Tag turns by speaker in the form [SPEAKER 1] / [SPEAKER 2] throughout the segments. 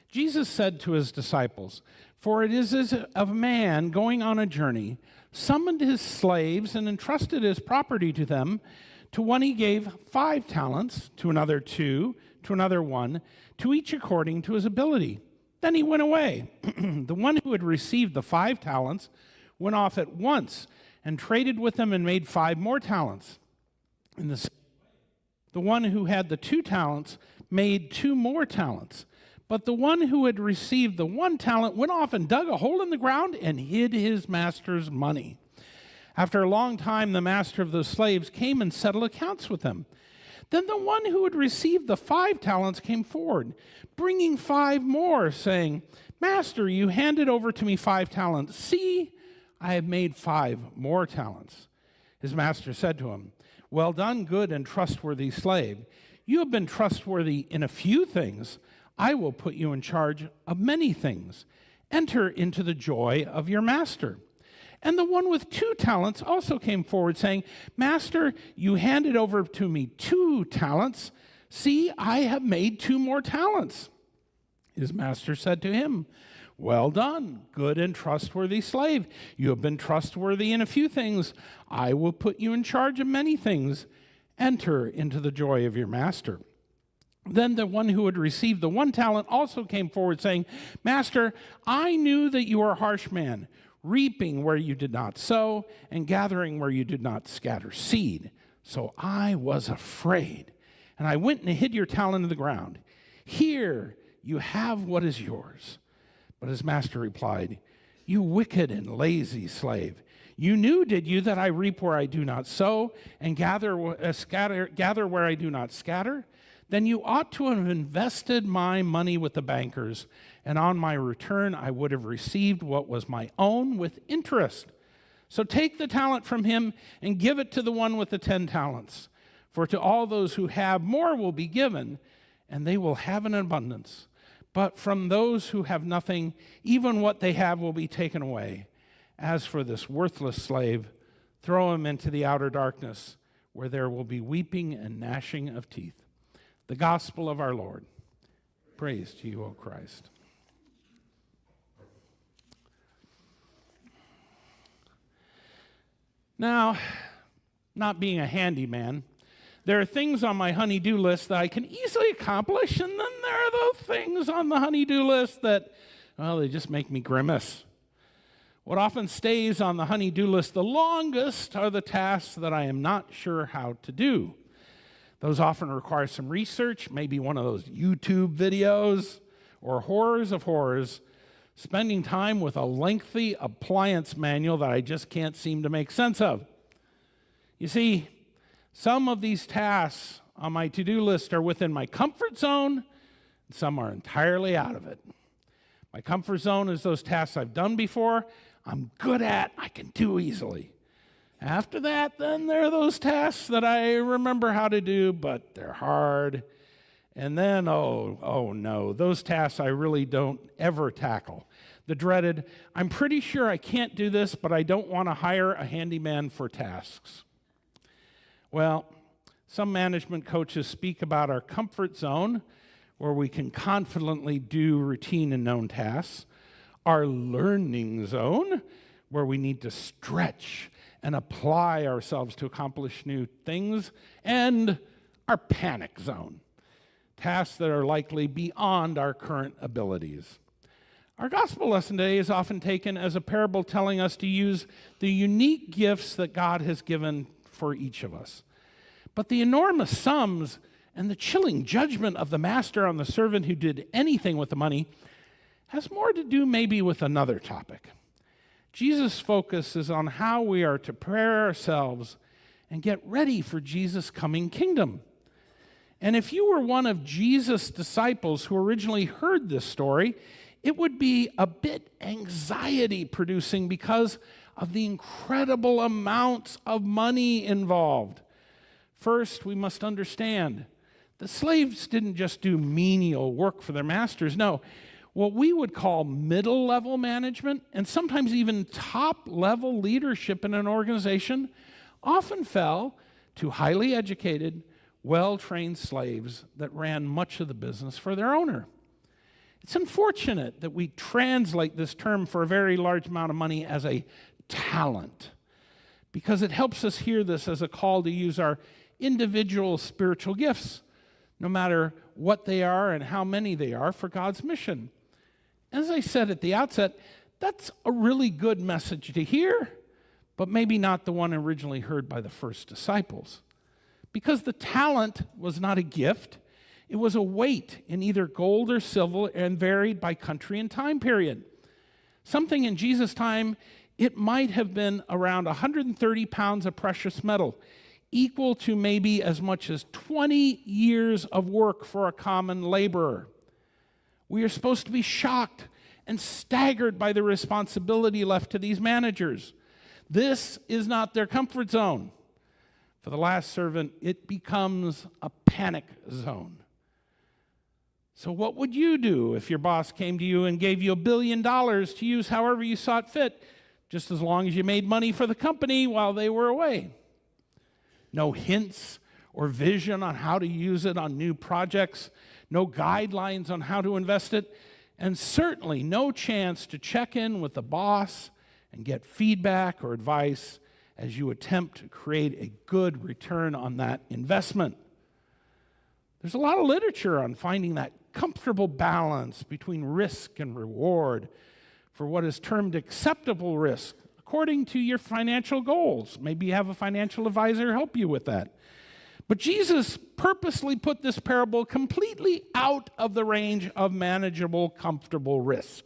[SPEAKER 1] Jesus said to his disciples, "For it is as of a man going on a journey, summoned his slaves and entrusted his property to them. To one he gave 5 talents, to another 2, to another 1, to each according to his ability. Then he went away. The one who had received the 5 talents went off at once and traded with them and made 5 more talents. In the one who had the 2 talents made 2 more talents. But the one who had received the 1 talent went off and dug a hole in the ground and hid his master's money. After a long time, the master of those slaves came and settled accounts with them. Then the one who had received the 5 talents came forward, bringing 5 more, saying, 'Master, you handed over to me 5 talents. See, I have made 5 more talents.' His master said to him, 'Well done, good and trustworthy slave. You have been trustworthy in a few things. I will put you in charge of many things. Enter into the joy of your master.' And the one with 2 talents also came forward, saying, 'Master, you handed over to me 2 talents. See, I have made 2 more talents.' His master said to him, 'Well done, good and trustworthy slave. You have been trustworthy in a few things. I will put you in charge of many things. Enter into the joy of your master.' Then the one who had received the 1 talent also came forward, saying, 'Master, I knew that you are a harsh man, reaping where you did not sow and gathering where you did not scatter seed. So I was afraid, and I went and hid your talent in the ground. Here you have what is yours.' But his master replied, 'You wicked and lazy slave. You knew, did you, that I reap where I do not sow and gather where I do not scatter? Then you ought to have invested my money with the bankers, and on my return I would have received what was my own with interest. So take the talent from him and give it to the one with the 10 talents. For to all those who have, more will be given, and they will have an abundance. But from those who have nothing, even what they have will be taken away. As for this worthless slave, throw him into the outer darkness, where there will be weeping and gnashing of teeth.'" The gospel of our Lord. Praise to you, O Christ. Now, not being a handyman, there are things on my honey-do list that I can easily accomplish, and then there are those things on the honey-do list that, well, they just make me grimace. What often stays on the honey-do list the longest are the tasks that I am not sure how to do. Those often require some research, maybe one of those YouTube videos, or horrors of horrors, spending time with a lengthy appliance manual that I just can't seem to make sense of. You see, some of these tasks on my to-do list are within my comfort zone, and some are entirely out of it. My comfort zone is those tasks I've done before, I'm good at, I can do easily. After that, then there are those tasks that I remember how to do, but they're hard. And then, oh no, those tasks I really don't ever tackle. The dreaded, I'm pretty sure I can't do this, but I don't want to hire a handyman for tasks. Well, some management coaches speak about our comfort zone, where we can confidently do routine and known tasks, our learning zone, where we need to stretch and apply ourselves to accomplish new things, and our panic zone, tasks that are likely beyond our current abilities. Our gospel lesson today is often taken as a parable telling us to use the unique gifts that God has given for each of us. But the enormous sums and the chilling judgment of the master on the servant who did anything with the money has more to do maybe with another topic. Jesus' focus is on how we are to prepare ourselves and get ready for Jesus' coming kingdom. And if you were one of Jesus' disciples who originally heard this story, it would be a bit anxiety-producing because of the incredible amounts of money involved. First, we must understand the slaves didn't just do menial work for their masters. No, what we would call middle-level management and sometimes even top-level leadership in an organization often fell to highly educated, well-trained slaves that ran much of the business for their owner. It's unfortunate that we translate this term for a very large amount of money as a talent, because it helps us hear this as a call to use our individual spiritual gifts, no matter what they are and how many they are, for God's mission. As I said at the outset, that's a really good message to hear, but maybe not the one originally heard by the first disciples. Because the talent was not a gift, it was a weight in either gold or silver and varied by country and time period. Something in Jesus' time, it might have been around 130 pounds of precious metal, equal to maybe as much as 20 years of work for a common laborer. We are supposed to be shocked and staggered by the responsibility left to these managers. This is not their comfort zone. For the last servant, it becomes a panic zone. So what would you do if your boss came to you and gave you $1 billion to use however you saw it fit, just as long as you made money for the company while they were away? No hints or vision on how to use it on new projects, no guidelines on how to invest it, and certainly no chance to check in with the boss and get feedback or advice as you attempt to create a good return on that investment. There's a lot of literature on finding that comfortable balance between risk and reward for what is termed acceptable risk according to your financial goals. Maybe you have a financial advisor help you with that. But Jesus purposely put this parable completely out of the range of manageable, comfortable risk.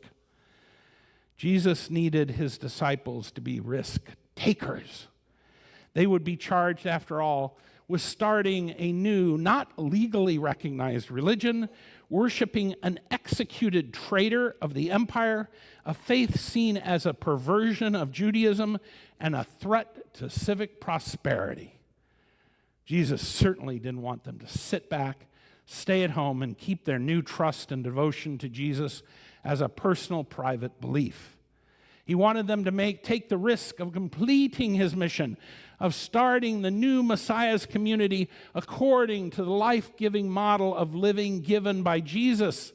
[SPEAKER 1] Jesus needed his disciples to be risk takers. They would be charged, after all, with starting a new, not legally recognized religion, worshiping an executed traitor of the empire, a faith seen as a perversion of Judaism and a threat to civic prosperity. Jesus certainly didn't want them to sit back, stay at home, and keep their new trust and devotion to Jesus as a personal, private belief. He wanted them to take the risk of completing his mission, of starting the new Messiah's community according to the life-giving model of living given by Jesus,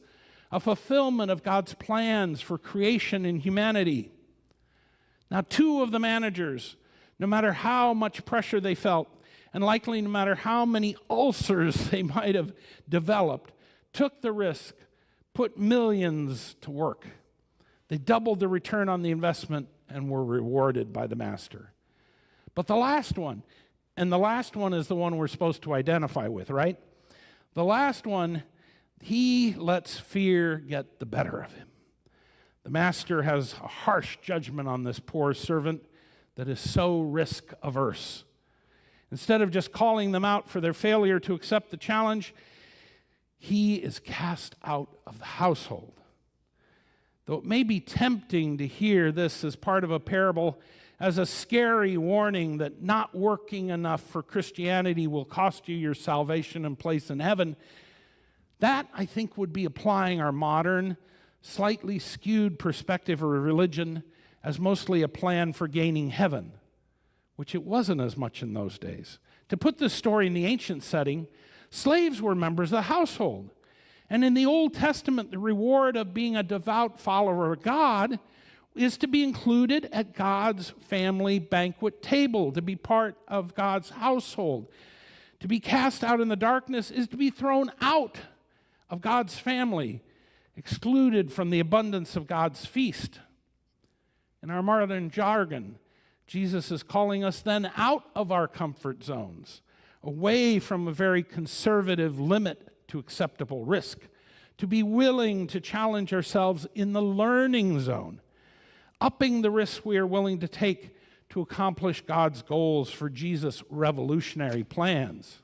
[SPEAKER 1] a fulfillment of God's plans for creation and humanity. Now, two of the managers, no matter how much pressure they felt, and likely no matter how many ulcers they might have developed, took the risk, put millions to work. They doubled the return on the investment and were rewarded by the master. But the last one, and the last one is the one we're supposed to identify with, right? The last one, he lets fear get the better of him. The master has a harsh judgment on this poor servant that is so risk-averse. Instead of just calling them out for their failure to accept the challenge, he is cast out of the household. Though it may be tempting to hear this as part of a parable, as a scary warning that not working enough for Christianity will cost you your salvation and place in heaven, that, I think, would be applying our modern, slightly skewed perspective of religion as mostly a plan for gaining heaven, which it wasn't as much in those days. To put this story in the ancient setting, slaves were members of the household. And in the Old Testament, the reward of being a devout follower of God is to be included at God's family banquet table, to be part of God's household. To be cast out in the darkness is to be thrown out of God's family, excluded from the abundance of God's feast. In our modern jargon, Jesus is calling us then out of our comfort zones, away from a very conservative limit to acceptable risk, to be willing to challenge ourselves in the learning zone, upping the risk we are willing to take to accomplish God's goals for Jesus' revolutionary plans.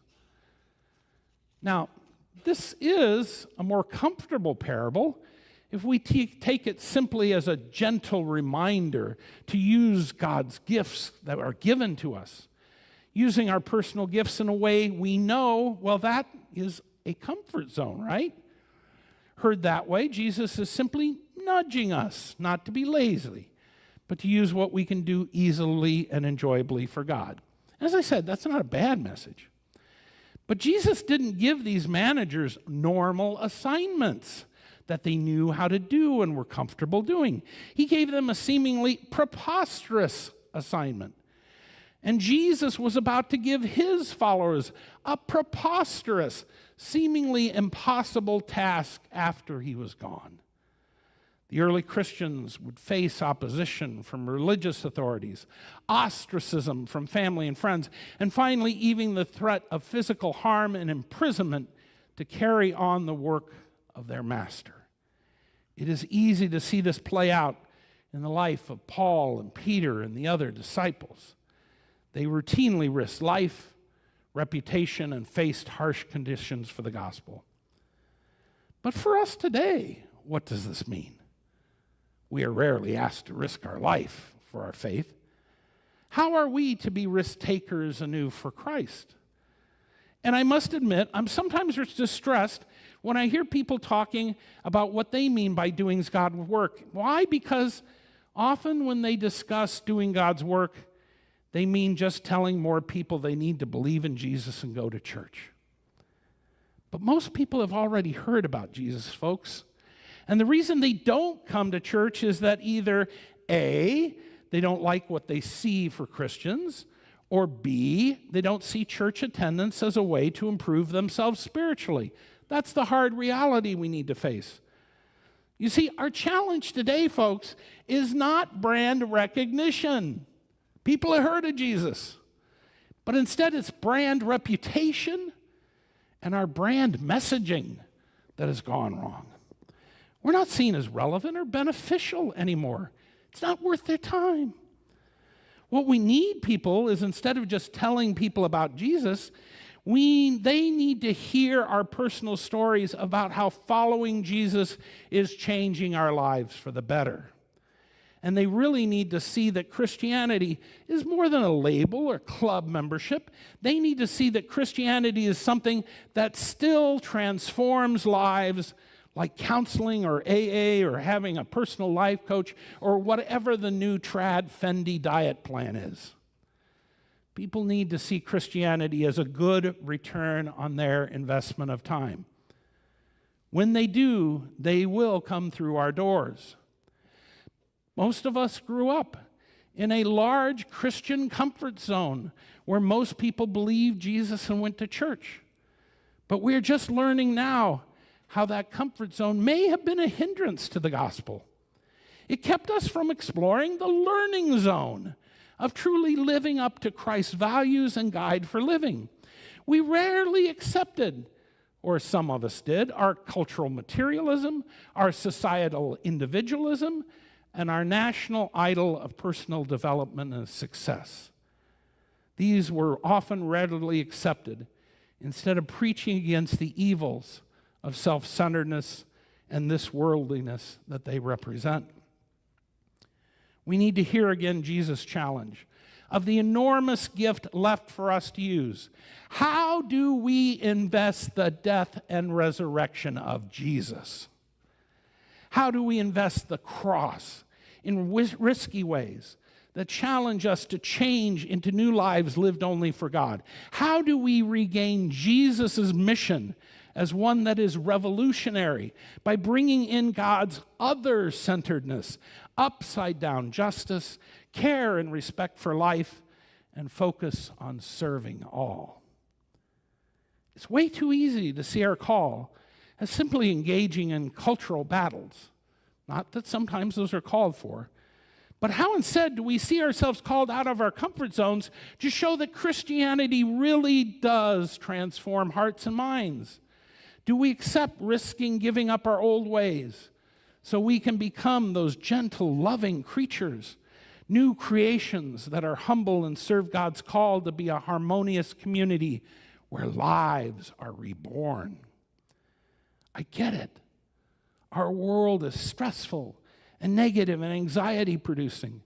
[SPEAKER 1] Now, this is a more comfortable parable if we take it simply as a gentle reminder to use God's gifts that are given to us, using our personal gifts in a way we know, well, that is a comfort zone, right? Heard that way, Jesus is simply nudging us not to be lazy, but to use what we can do easily and enjoyably for God. As I said, that's not a bad message. But Jesus didn't give these managers normal assignments that they knew how to do and were comfortable doing. He gave them a seemingly preposterous assignment. And Jesus was about to give his followers a preposterous, seemingly impossible task after he was gone. The early Christians would face opposition from religious authorities, ostracism from family and friends, and finally even the threat of physical harm and imprisonment to carry on the work of their master. It is easy to see this play out in the life of Paul and Peter and the other disciples. They routinely risked life, reputation, and faced harsh conditions for the gospel. But for us today, what does this mean? We are rarely asked to risk our life for our faith. How are we to be risk takers anew for Christ? And I must admit, I'm sometimes distressed when I hear people talking about what they mean by doing God's work. Why? Because often when they discuss doing God's work, they mean just telling more people they need to believe in Jesus and go to church. But most people have already heard about Jesus, folks. And the reason they don't come to church is that either A, they don't like what they see for Christians, or B, they don't see church attendance as a way to improve themselves spiritually. That's the hard reality we need to face. You see, our challenge today, folks, is not brand recognition. People have heard of Jesus. But instead, it's brand reputation and our brand messaging that has gone wrong. We're not seen as relevant or beneficial anymore. It's not worth their time. What we need, people, is instead of just telling people about Jesus, they need to hear our personal stories about how following Jesus is changing our lives for the better. And they really need to see that Christianity is more than a label or club membership. They need to see that Christianity is something that still transforms lives, like counseling or AA or having a personal life coach or whatever the new trad Fendi diet plan is. People need to see Christianity as a good return on their investment of time. When they do, they will come through our doors. Most of us grew up in a large Christian comfort zone where most people believed Jesus and went to church. But we're just learning now how that comfort zone may have been a hindrance to the gospel. It kept us from exploring the learning zone of truly living up to Christ's values and guide for living. We rarely accepted, or some of us did, our cultural materialism, our societal individualism, and our national idol of personal development and success. These were often readily accepted instead of preaching against the evils of self-centeredness and this worldliness that they represent. We need to hear again Jesus' challenge of the enormous gift left for us to use. How do we invest the death and resurrection of Jesus? How do we invest the cross in risky ways that challenge us to change into new lives lived only for God? How do we regain Jesus' mission as one that is revolutionary by bringing in God's other-centeredness, upside-down justice, care and respect for life, and focus on serving all? It's way too easy to see our call as simply engaging in cultural battles. Not that sometimes those are called for, but how instead do we see ourselves called out of our comfort zones to show that Christianity really does transform hearts and minds? Do we accept risking giving up our old ways so we can become those gentle, loving creatures, new creations that are humble and serve God's call to be a harmonious community where lives are reborn? I get it. Our world is stressful and negative and anxiety-producing,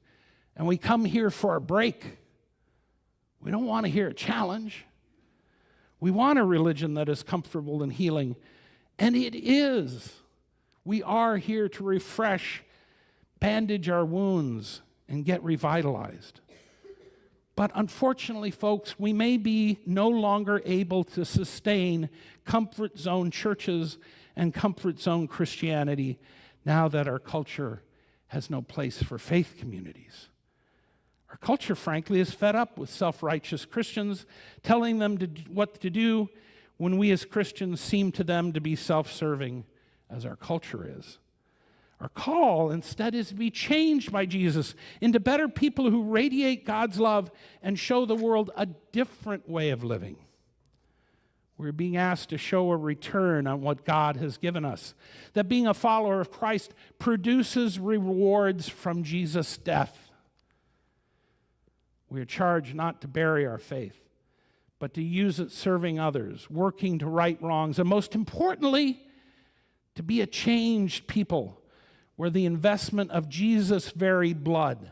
[SPEAKER 1] and we come here for a break. We don't want to hear a challenge. We want a religion that is comfortable and healing, and it is. We are here to refresh, bandage our wounds, and get revitalized. But unfortunately, folks, we may be no longer able to sustain comfort zone churches and comfort zone Christianity now that our culture has no place for faith communities. Our culture, frankly, is fed up with self-righteous Christians telling them what to do when we as Christians seem to them to be self-serving as our culture is. Our call instead is to be changed by Jesus into better people who radiate God's love and show the world a different way of living. We're being asked to show a return on what God has given us, that being a follower of Christ produces rewards from Jesus' death. We are charged not to bury our faith, but to use it serving others, working to right wrongs, and most importantly, to be a changed people where the investment of Jesus' very blood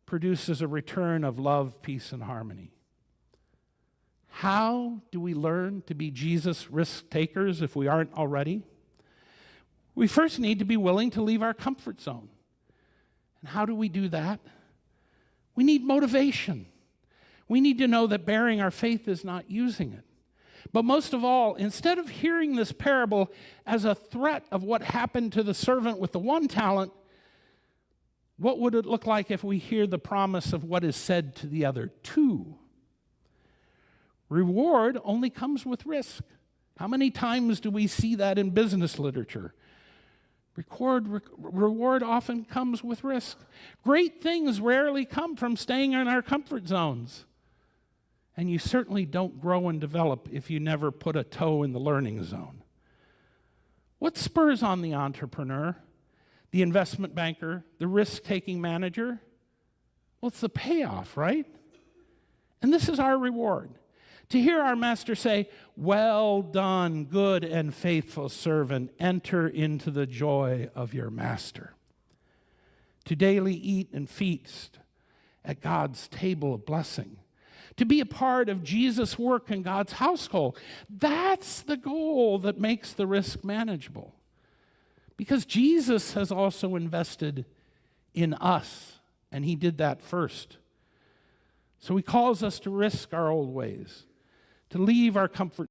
[SPEAKER 1] produces a return of love, peace, and harmony. How do we learn to be Jesus risk takers if we aren't already? We first need to be willing to leave our comfort zone. And how do we do that? We need motivation. We need to know that bearing our faith is not using it. But most of all, instead of hearing this parable as a threat of what happened to the servant with the one talent, what would it look like if we hear the promise of what is said to the other two? Reward only comes with risk. How many times do we see that in business literature? Reward often comes with risk. Great things rarely come from staying in our comfort zones. And you certainly don't grow and develop if you never put a toe in the learning zone. What spurs on the entrepreneur, the investment banker, the risk-taking manager? Well, it's the payoff, right? And this is our reward. To hear our master say, "Well done, good and faithful servant, enter into the joy of your master." To daily eat and feast at God's table of blessing. To be a part of Jesus' work in God's household. That's the goal that makes the risk manageable. Because Jesus has also invested in us, and he did that first. So he calls us to risk our old ways, to leave our comfort